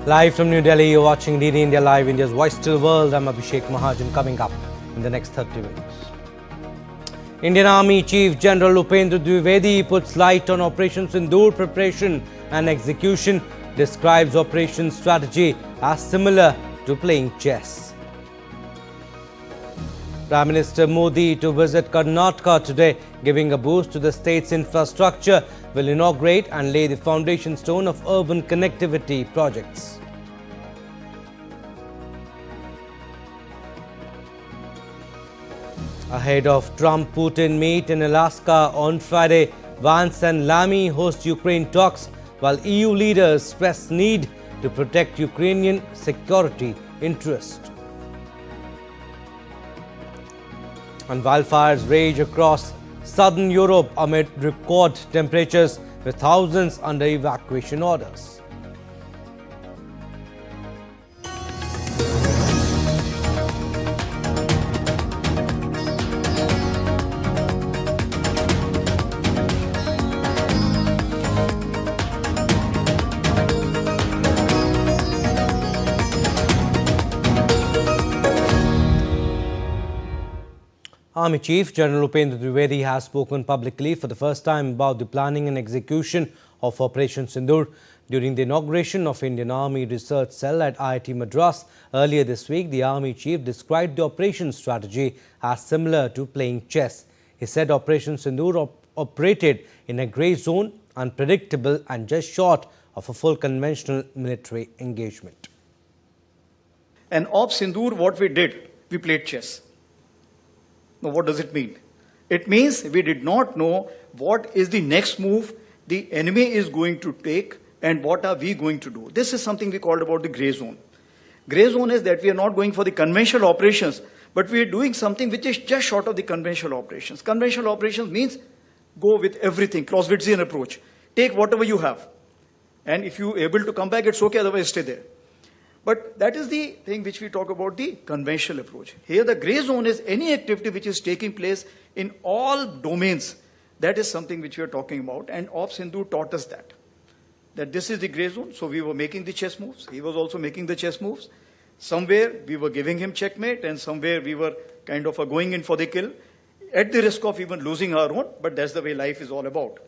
Live from New Delhi, you're watching DD India Live, India's voice to the world. I'm Abhishek Mahajan. Coming up in the next 30 minutes. Indian Army Chief General Upendra Dwivedi puts light on Operation Sindoor preparation and execution, describes operation strategy as similar to playing chess. Prime Minister Modi to visit Karnataka today, giving a boost to the state's infrastructure, will inaugurate and lay the foundation stone of urban connectivity projects. Ahead of Trump-Putin meet in Alaska on Friday, Vance and Lammy host Ukraine talks, while EU leaders stress need to protect Ukrainian security interests. And wildfires rage across southern Europe amid record temperatures, with thousands under evacuation orders. Army Chief General Upendra Dwivedi has spoken publicly for the first time about the planning and execution of Operation Sindoor during the inauguration of Indian Army Research Cell at IIT Madras. Earlier this week, the Army Chief described the operation strategy as similar to playing chess. He said Operation Sindoor operated in a grey zone, unpredictable and just short of a full conventional military engagement. And of Sindoor, what we did, we played chess. Now, what does it mean? It means we did not know what is the next move the enemy is going to take and what are we going to do. This is something we called about the grey zone. Grey zone is that we are not going for the conventional operations, but we are doing something which is just short of the conventional operations. Conventional operations means go with everything, Clausewitzian approach. Take whatever you have. And if you are able to come back, it's okay, otherwise stay there. But that is the thing which we talk about, the conventional approach. Here the grey zone is any activity which is taking place in all domains. That is something which we are talking about, and Op Sindhu taught us that this is the grey zone. So we were making the chess moves. He was also making the chess moves. Somewhere we were giving him checkmate, and somewhere we were kind of going in for the kill, at the risk of even losing our own, but that's the way life is all about.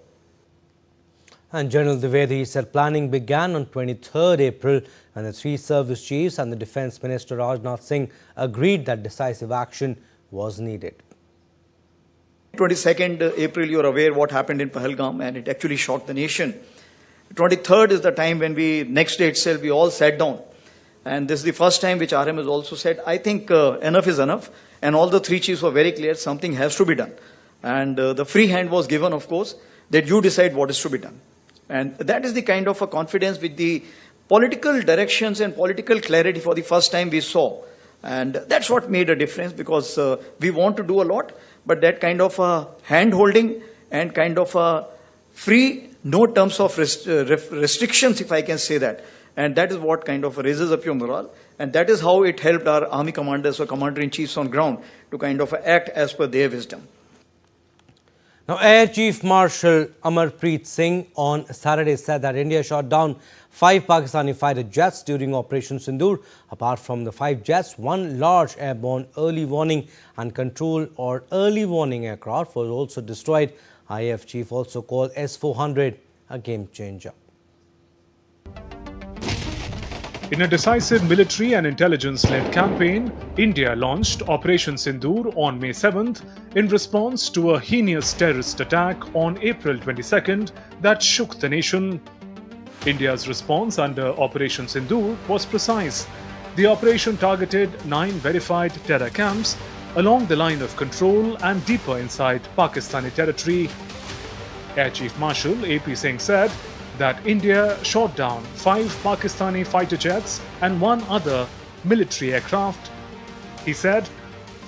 And General Dwivedi said planning began on 23rd April when the three service chiefs and the Defence Minister Rajnath Singh agreed that decisive action was needed. 22nd April, you are aware what happened in Pahalgam, and it actually shocked the nation. 23rd is the time when next day itself, we all sat down. And this is the first time which RM has also said, I think enough is enough. And all the three chiefs were very clear, something has to be done. And the free hand was given, of course, that you decide what is to be done. And that is the kind of a confidence with the political directions and political clarity for the first time we saw. And that's what made a difference, because we want to do a lot, but that kind of hand-holding and kind of free, no terms of restrictions, if I can say that. And that is what kind of raises up your morale. And that is how it helped our army commanders or commander-in-chiefs on ground to kind of act as per their wisdom. Now, Air Chief Marshal Amarpreet Singh on Saturday said that India shot down 5 Pakistani fighter jets during Operation Sindoor. Apart from the 5 jets, 1 large airborne early warning and control or early warning aircraft was also destroyed. IAF Chief also called S-400 a game changer. In a decisive military and intelligence-led campaign, India launched Operation Sindoor on May 7th in response to a heinous terrorist attack on April 22nd that shook the nation. India's response under Operation Sindoor was precise. The operation targeted 9 verified terror camps along the line of control and deeper inside Pakistani territory. Air Chief Marshal AP Singh said that India shot down 5 Pakistani fighter jets and 1 other military aircraft. He said,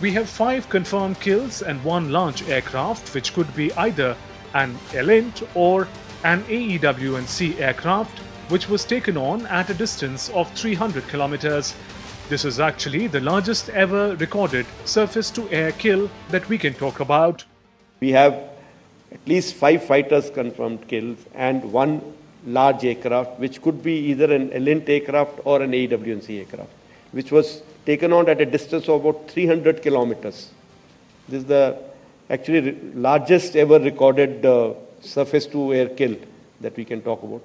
"We have 5 confirmed kills and 1 large aircraft, which could be either an Elint or an AEW&C aircraft, which was taken on at a distance of 300 kilometers. This is actually the largest ever recorded surface-to-air kill that we can talk about. We have at least 5 fighters confirmed kills and 1 large aircraft, which could be either an Lint aircraft or an AWNC aircraft, which was taken on at a distance of about 300 kilometers. This is the actually largest ever recorded surface-to-air kill that we can talk about.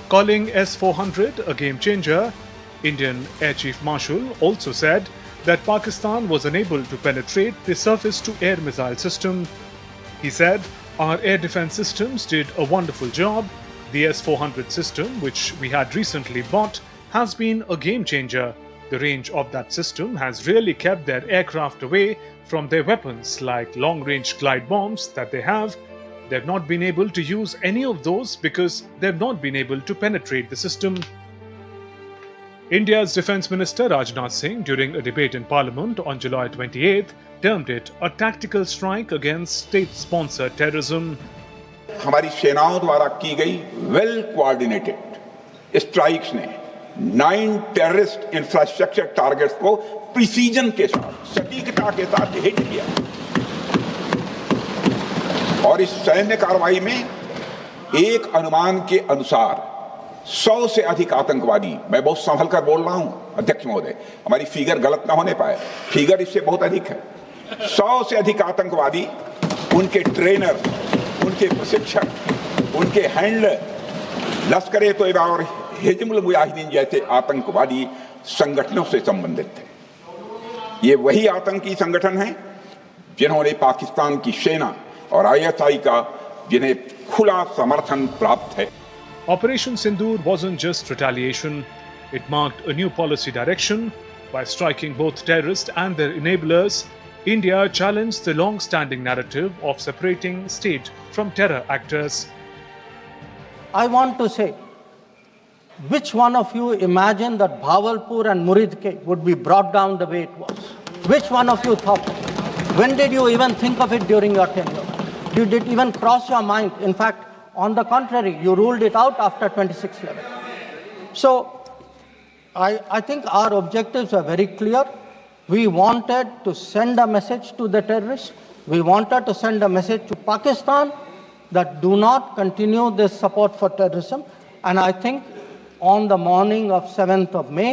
Calling S-400 a game changer, Indian Air Chief Marshal also said that Pakistan was unable to penetrate the surface-to-air missile system. He said, "Our air defense systems did a wonderful job. The S-400 system, which we had recently bought, has been a game changer. The range of that system has really kept their aircraft away from their weapons like long-range glide bombs that they have. They've not been able to use any of those because they've not been able to penetrate the system." India's Defence Minister Rajnath Singh, during a debate in Parliament on July 28th, termed it a tactical strike against state-sponsored terrorism. हमारी सेनाओं द्वारा की गई well coordinated strikes ने 9 terrorist infrastructure targets को precision के साथ, सटीकता के साथ हिट किया और इस सैन्य कार्रवाई में एक अनुमान के अनुसार 100 से अधिक आतंकवादी, मैं बहुत संभल कर बोल रहा हूं अध्यक्ष महोदय, हमारी फिगर गलत ना होने पाए, फिगर इससे बहुत अधिक है, 100 से अधिक आतंकवादी, उनके ट्रेनर, उनके प्रशिक्षक, उनके हैंडलर, लश्कर-ए-तोयबा और हिजबुल मुजाहिदीन जैसे आतंकवादी संगठनों से संबंधित थे। ये वही आतंकी संगठन हैं जिन्होंने पाकिस्तान की सेना और ISI का जिन्हें खुला समर्थन प्राप्त है। Operation Sindoor wasn't just retaliation. It marked a new policy direction. By striking both terrorists and their enablers, India challenged the long-standing narrative of separating state from terror actors. I want to say, which one of you imagined that Bhavalpur and Muridke would be brought down the way it was? Which one of you thought it? When did you even think of it during your tenure? Did it even cross your mind? In fact, on the contrary, you ruled it out after 26/11. So, I think our objectives were very clear. We wanted to send a message to the terrorists. We wanted to send a message to Pakistan that do not continue this support for terrorism. And I think on the morning of 7th of May,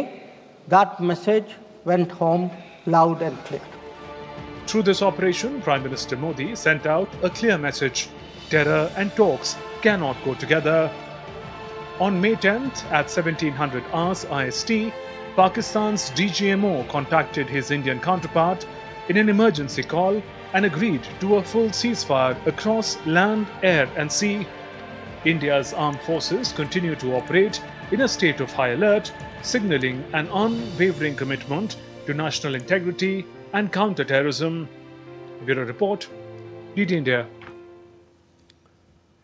that message went home loud and clear. Through this operation, Prime Minister Modi sent out a clear message. Terror and talks cannot go together. On May 10th at 1700 hours IST, Pakistan's DGMO contacted his Indian counterpart in an emergency call and agreed to a full ceasefire across land, air and sea. India's armed forces continue to operate in a state of high alert, signalling an unwavering commitment to national integrity and counter-terrorism. Bureau Report, DD India.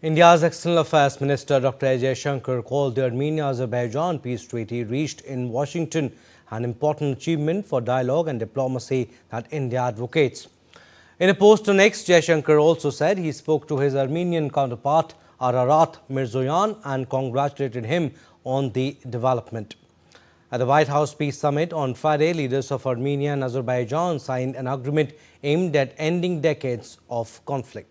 India's External Affairs Minister Dr. A. Jaishankar called the Armenia-Azerbaijan peace treaty reached in Washington an important achievement for dialogue and diplomacy that India advocates. In a post on X, Jaishankar also said he spoke to his Armenian counterpart Ararat Mirzoyan and congratulated him on the development. At the White House Peace Summit on Friday, leaders of Armenia and Azerbaijan signed an agreement aimed at ending decades of conflict.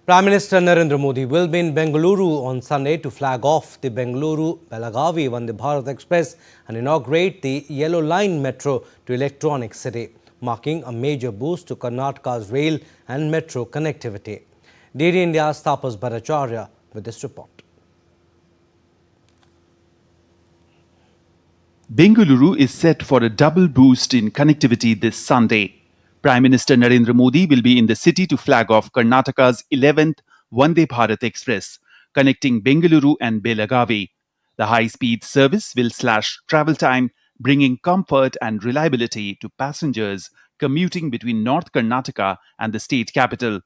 Prime Minister Narendra Modi will be in Bengaluru on Sunday to flag off the Bengaluru-Belagavi Vande Bharat Express and inaugurate the Yellow Line Metro to Electronic City, marking a major boost to Karnataka's rail and metro connectivity. DD India's Tapas Bhattacharya with this report. Bengaluru is set for a double boost in connectivity this Sunday. Prime Minister Narendra Modi will be in the city to flag off Karnataka's 11th Vande Bharat Express, connecting Bengaluru and Belagavi. The high-speed service will slash travel time, bringing comfort and reliability to passengers commuting between North Karnataka and the state capital.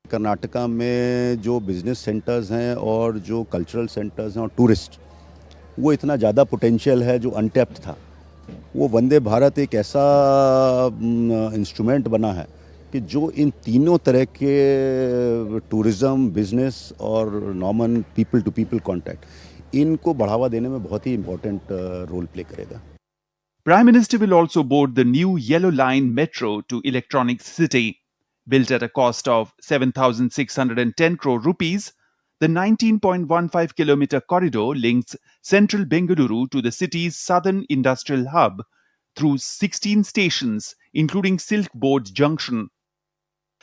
Karnataka में जो business centres हैं और जो cultural centres हैं और tourist, वो इतना ज़्यादा पोटेंशियल है जो अनटैप्ड था। वो वंदे भारत एक ऐसा इंस्ट्रूमेंट बना है कि जो इन तीनों तरह के टूरिज्म, बिजनेस और normal people to people contact इनको बढ़ावा देने में बहुत ही इम्पोर्टेंट रोल प्ले करेगा. Prime Minister will also board the new Yellow Line metro to Electronic City. Built at a cost of 7,610 crore rupees, the 19.15 kilometer corridor links central Bengaluru to the city's southern industrial hub through 16 stations, including Silk Board Junction.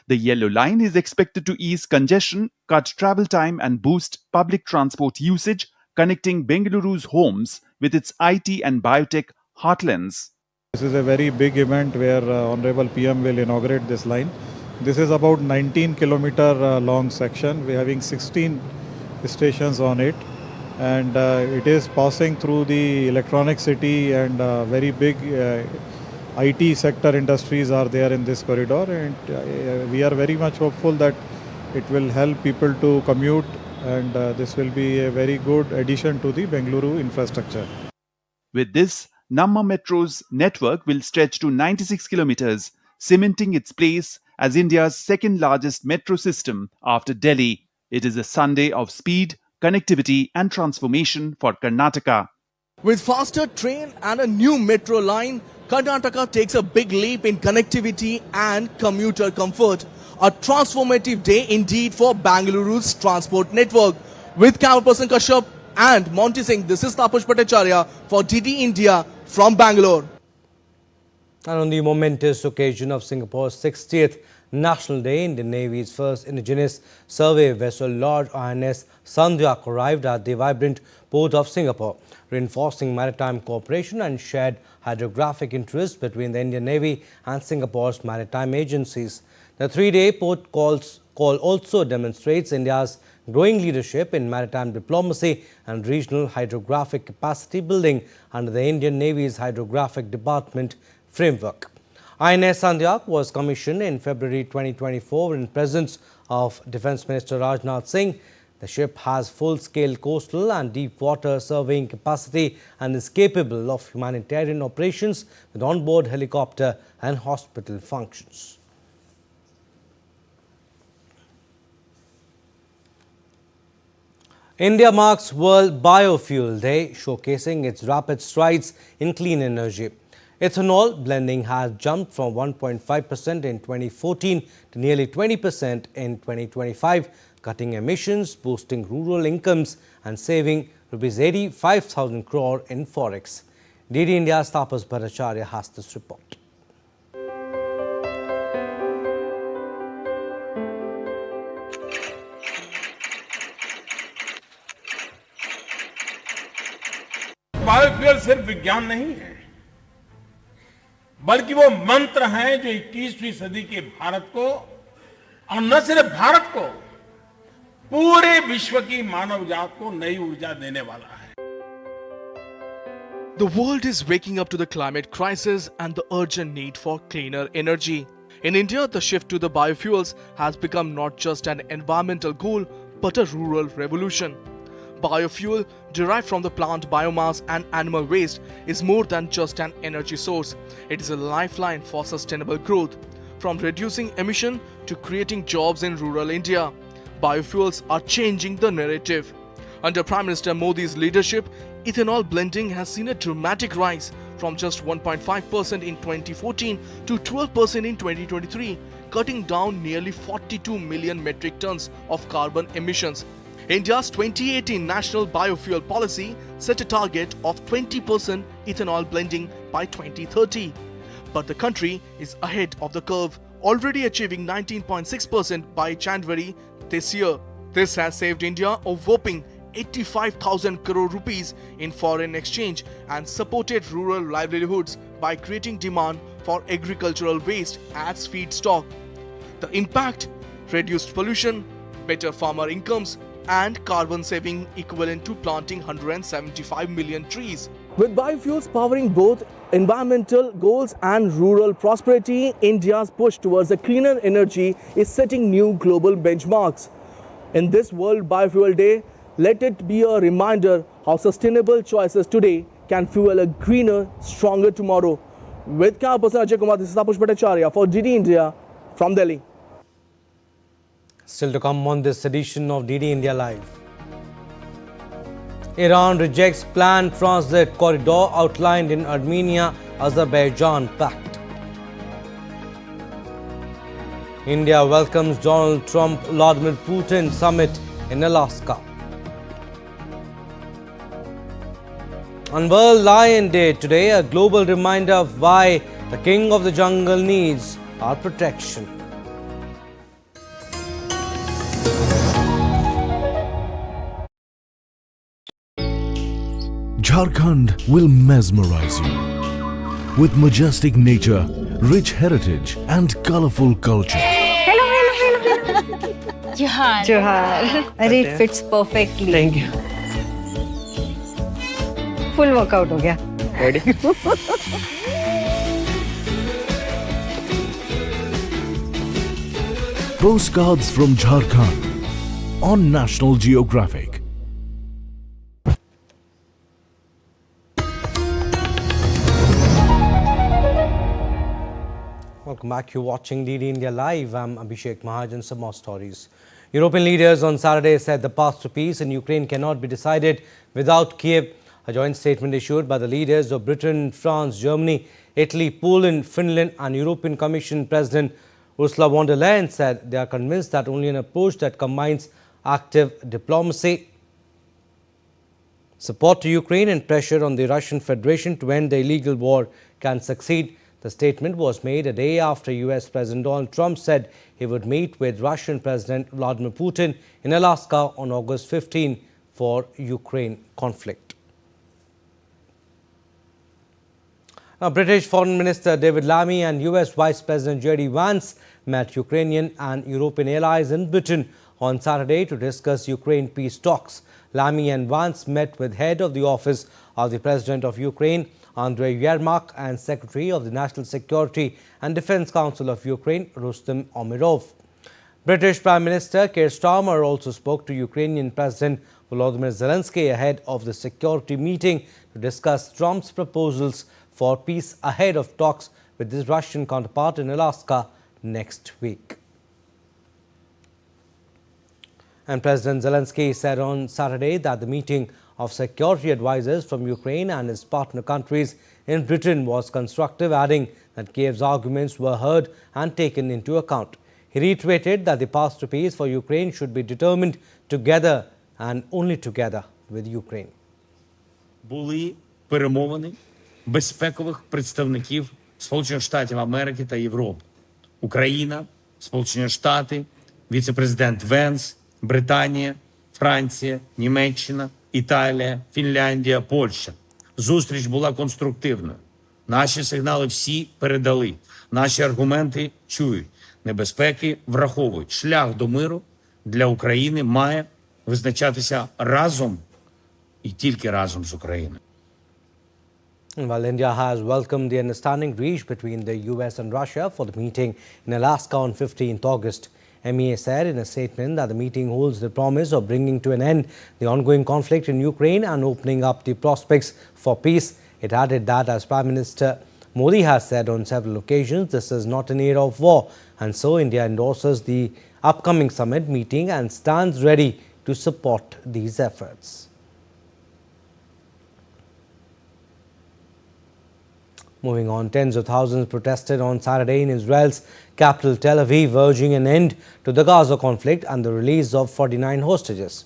The Yellow Line is expected to ease congestion, cut travel time, and boost public transport usage, connecting Bengaluru's homes with its IT and biotech heartlands. This is a very big event where Honorable PM will inaugurate this line. This is about 19 kilometer long section. We're having 16 stations on it, and it is passing through the electronic city, and very big IT sector industries are there in this corridor, and we are very much hopeful that it will help people to commute, and this will be a very good addition to the Bengaluru infrastructure. With this, Namma Metro's network will stretch to 96 kilometers, cementing its place as India's second largest metro system after Delhi. It is a Sunday of speed, connectivity and transformation for Karnataka. With faster train and a new metro line, Karnataka takes a big leap in connectivity and commuter comfort. A transformative day indeed for Bangaluru's transport network. With camera person Kashyap and Monty Singh, this is Tapush Bhattacharya for DD India from Bangalore. And on the momentous occasion of Singapore's 60th National Day, Indian Navy's first indigenous survey vessel Lord INS Sandak arrived at the vibrant port of Singapore, reinforcing maritime cooperation and shared hydrographic interests between the Indian Navy and Singapore's maritime agencies. The three-day port call also demonstrates India's growing leadership in maritime diplomacy and regional hydrographic capacity building under the Indian Navy's Hydrographic Department framework. INS Sandak was commissioned in February 2024 in presence of Defence Minister Rajnath Singh. The ship has full-scale coastal and deep-water surveying capacity and is capable of humanitarian operations with onboard helicopter and hospital functions. India marks World Biofuel Day, showcasing its rapid strides in clean energy. Ethanol blending has jumped from 1.5% in 2014 to nearly 20% in 2025, cutting emissions, boosting rural incomes and saving Rs 85,000 crore in forex. DD India's Tapush Bhattacharya has this report. Biofuel सिर्फ विज्ञान नहीं है, बल्कि वो मंत्र है जो 21वीं सदी के भारत को, और न सिर्फ भारत को, पूरे विश्व की मानव जात को नई ऊर्जा देने वाला है. The world is waking up to the climate crisis and the urgent need for cleaner energy. In India, the shift to the biofuels has become not just an environmental goal, but a rural revolution. Biofuel, derived from the plant biomass and animal waste, is more than just an energy source. It is a lifeline for sustainable growth. From reducing emission to creating jobs in rural India, biofuels are changing the narrative. Under Prime Minister Modi's leadership, ethanol blending has seen a dramatic rise from just 1.5% in 2014 to 12% in 2023, cutting down nearly 42 million metric tons of carbon emissions. India's 2018 National Biofuel Policy set a target of 20% ethanol blending by 2030. But the country is ahead of the curve, already achieving 19.6% by January this year. This has saved India a whopping 85,000 crore rupees in foreign exchange and supported rural livelihoods by creating demand for agricultural waste as feedstock. The impact: reduced pollution, better farmer incomes, and carbon saving equivalent to planting 175 million trees. With biofuels powering both environmental goals and rural prosperity, India's push towards a cleaner energy is setting new global benchmarks. In this World Biofuel Day, let it be a reminder how sustainable choices today can fuel a greener, stronger tomorrow. With camera person Ajay Kumar, this is Tapush Bhattacharya for DD India from Delhi. Still to come on this edition of DD India Live. Iran rejects planned transit corridor outlined in Armenia-Azerbaijan pact. India welcomes Donald Trump-Vladimir Putin summit in Alaska. On World Lion Day today, a global reminder of why the king of the jungle needs our protection. Jharkhand will mesmerize you with majestic nature, rich heritage and colorful culture. Hello. Johar. It fits perfectly. Thank you. Full workout हो गया. Ready? Postcards from Jharkhand on National Geographic. Welcome back. You're watching DD India Live. I'm Abhishek Mahajan. Some more stories. European leaders on Saturday said the path to peace in Ukraine cannot be decided without Kiev. A joint statement issued by the leaders of Britain, France, Germany, Italy, Poland, Finland and European Commission President Ursula von der Leyen said they are convinced that only an approach that combines active diplomacy, support to Ukraine and pressure on the Russian Federation to end the illegal war can succeed. The statement was made a day after US President Donald Trump said he would meet with Russian President Vladimir Putin in Alaska on August 15 for Ukraine conflict. Now, British Foreign Minister David Lammy and US Vice President J.D. Vance met Ukrainian and European allies in Britain on Saturday to discuss Ukraine peace talks. Lammy and Vance met with head of the office of the President of Ukraine, Andrei Yermak, and Secretary of the National Security and Defence Council of Ukraine, Rustem Umerov. British Prime Minister Keir Starmer also spoke to Ukrainian President Volodymyr Zelensky ahead of the security meeting to discuss Trump's proposals for peace ahead of talks with his Russian counterpart in Alaska next week. And President Zelensky said on Saturday that the meeting of security advisors from Ukraine and its partner countries in Britain was constructive, adding that Kiev's arguments were heard and taken into account. He reiterated that the path to peace for Ukraine should be determined together and only together with Ukraine. Були перемовини безпекових представників Сполучених Штатів Америки та Європи. Україна, Сполучені Штати, віце-президент Венс, Британія, Франція, Німеччина, Італія, Фінляндія, Польща. Зустріч була конструктивною. Наші сигнали всі передали. Наші аргументи чують. Небезпеки враховують. Шлях до миру для України має визначатися разом і тільки разом з Україною. While India has welcomed the understanding reached between the US and Russia for the meeting in Alaska on 15th August, MEA said in a statement that the meeting holds the promise of bringing to an end the ongoing conflict in Ukraine and opening up the prospects for peace. It added that, as Prime Minister Modi has said on several occasions, this is not an era of war, and so India endorses the upcoming summit meeting and stands ready to support these efforts. Moving on, tens of thousands protested on Saturday in Israel's capital Tel Aviv, urging an end to the Gaza conflict and the release of 49 hostages.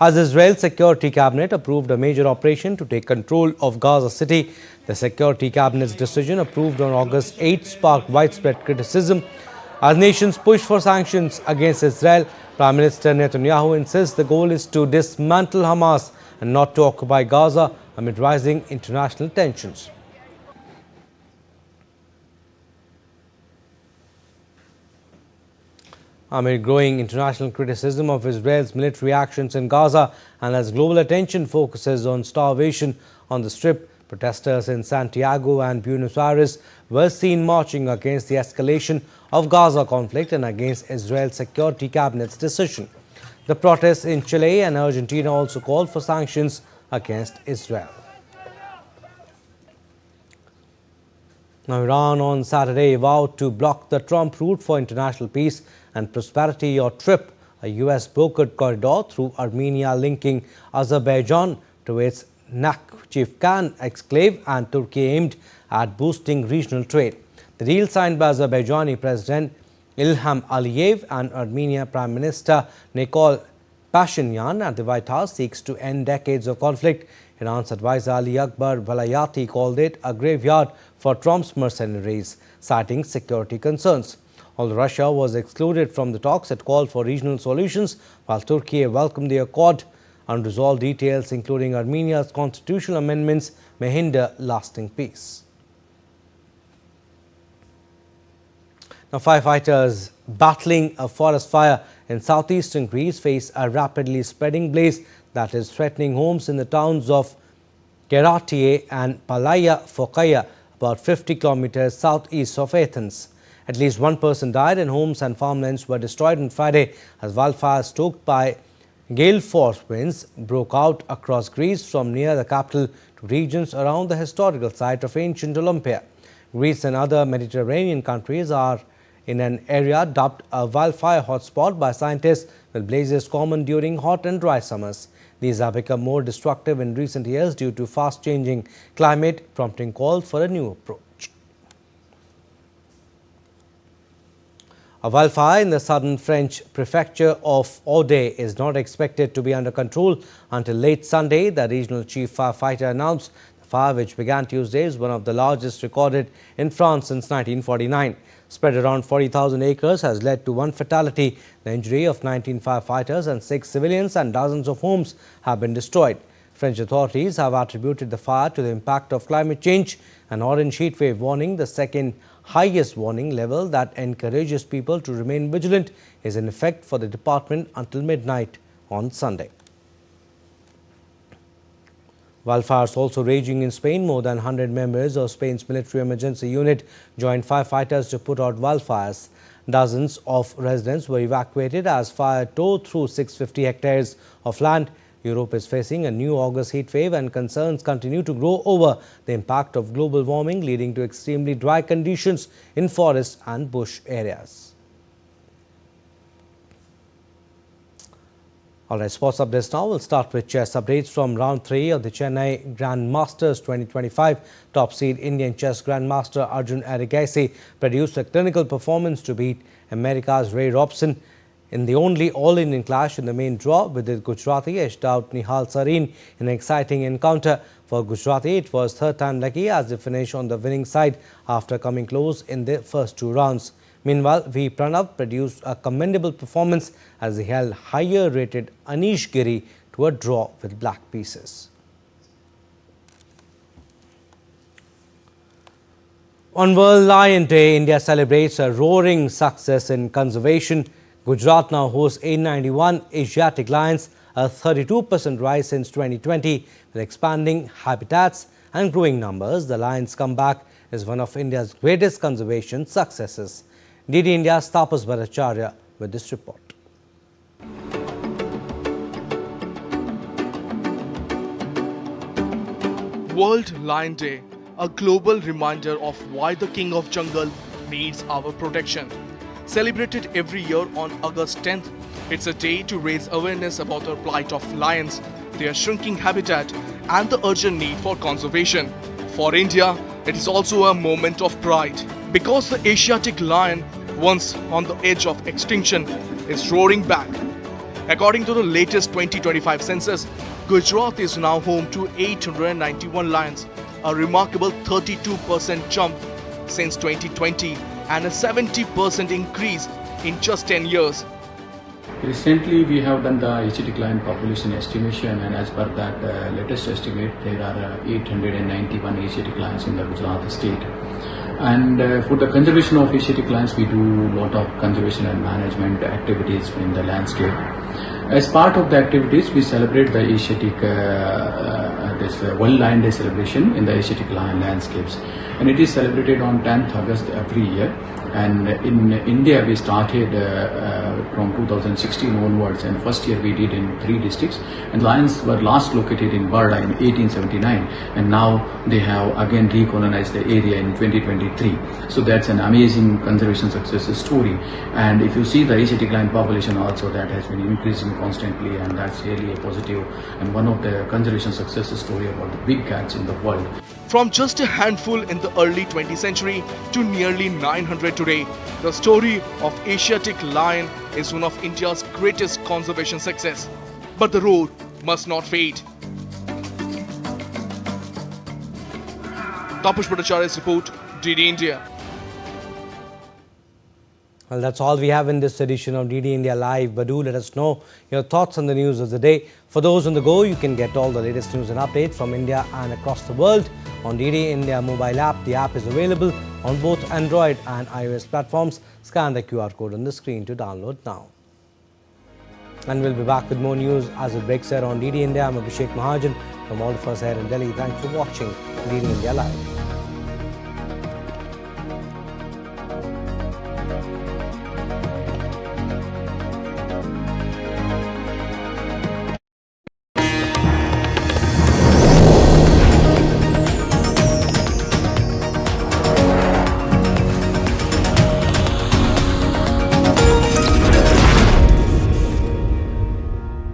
As Israel's security cabinet approved a major operation to take control of Gaza City, the security cabinet's decision approved on August 8 sparked widespread criticism. As nations push for sanctions against Israel, Prime Minister Netanyahu insists the goal is to dismantle Hamas and not to occupy Gaza amid rising international tensions. Amid growing international criticism of Israel's military actions in Gaza and as global attention focuses on starvation on the Strip, protesters in Santiago and Buenos Aires were seen marching against the escalation of Gaza conflict and against Israel's security cabinet's decision. The protests in Chile and Argentina also called for sanctions against Israel. Now, Iran on Saturday vowed to block the Trump route for international peace and prosperity or TRIP, a US brokered corridor through Armenia linking Azerbaijan to its Nakhchivan exclave and Turkey aimed at boosting regional trade. The deal signed by Azerbaijani President Ilham Aliyev and Armenia Prime Minister Nikol Pashinyan at the White House seeks to end decades of conflict. Iran's advisor Ali Akbar Velayati called it a graveyard for Trump's mercenaries, citing security concerns. Although Russia was excluded from the talks, it called for regional solutions, while Turkey welcomed the accord. Unresolved details, including Armenia's constitutional amendments, may hinder lasting peace. Now, firefighters battling a forest fire in southeastern Greece face a rapidly spreading blaze that is threatening homes in the towns of Keratie and Palaya Fokaya, about 50 kilometers southeast of Athens. At least one person died and homes and farmlands were destroyed on Friday as wildfires stoked by gale force winds broke out across Greece from near the capital to regions around the historical site of ancient Olympia. Greece and other Mediterranean countries are in an area dubbed a wildfire hotspot by scientists, with blazes common during hot and dry summers. These have become more destructive in recent years due to fast-changing climate, prompting calls for a new approach. A wildfire in the southern French prefecture of Aude is not expected to be under control until late Sunday, the regional chief firefighter announced. The fire, which began Tuesday, is one of the largest recorded in France since 1949. Spread around 40,000 acres, has led to one fatality. The injury of 19 firefighters and 6 civilians and dozens of homes have been destroyed. French authorities have attributed the fire to the impact of climate change. An orange heat wave warning, the second highest warning level that encourages people to remain vigilant, is in effect for the department until midnight on Sunday. Wildfires also raging in Spain. More than 100 members of Spain's military emergency unit joined firefighters to put out wildfires. Dozens of residents were evacuated as fire tore through 650 hectares of land. Europe is facing a new August heat wave and concerns continue to grow over the impact of global warming, leading to extremely dry conditions in forests and bush areas. All right, sports updates now. We'll start with chess updates from round 3 of the Chennai Grandmasters 2025. Top seed Indian chess Grandmaster Arjun Erigaisi produced a clinical performance to beat America's Ray Robson in the only all-Indian clash in the main draw, with the Gujarati edged out Nihal Sarin in an exciting encounter. For Gujarati, it was third time lucky as they finished on the winning side after coming close in the first 2 rounds. Meanwhile, V. Pranav produced a commendable performance as he held higher-rated Anish Giri to a draw with black pieces. On World Lion Day, India celebrates a roaring success in conservation. Gujarat now hosts 891 Asiatic lions, a 32% rise since 2020. With expanding habitats and growing numbers, the lion's comeback is one of India's greatest conservation successes. DD India's Tapas Bhattacharya with this report. World Lion Day, a global reminder of why the King of Jungle needs our protection. Celebrated every year on August 10th, it's a day to raise awareness about the plight of lions, their shrinking habitat, and the urgent need for conservation. For India, it is also a moment of pride because the Asiatic lion, once on the edge of extinction, is roaring back. According to the latest 2025 census, Gujarat is now home to 891 lions, a remarkable 32% jump since 2020 and a 70% increase in just 10 years. Recently, we have done the Asiatic lion population estimation, and as per that latest estimate, there are 891 Asiatic lions in the Gujarat state. And for the conservation of Asiatic lions, we do a lot of conservation and management activities in the landscape. As part of the activities, we celebrate the Asiatic World Lion Day celebration in the Asiatic lion landscapes, and it is celebrated on 10th August every year. And in India, we started from 2016 onwards, and first year we did in 3 districts, and lions were last located in Barda in 1879, and now they have again recolonized the area in 2023. So that's an amazing conservation success story. And if you see the Asiatic lion population also, that has been increasing constantly, and that's really a positive and one of the conservation success story about the big cats in the world. From just a handful in the early 20th century to nearly 900 today, the story of Asiatic lion is one of India's greatest conservation success. But the road must not fade. Tapush Bhattacharya's report, DD India. Well, that's all we have in this edition of DD India Live. But do let us know your thoughts on the news of the day. For those on the go, you can get all the latest news and updates from India and across the world on DD India mobile app. The app is available on both Android and iOS platforms. Scan the QR code on the screen to download now. And we'll be back with more news as it breaks here on DD India. I'm Abhishek Mahajan from all of us here in Delhi. Thanks for watching DD India Live.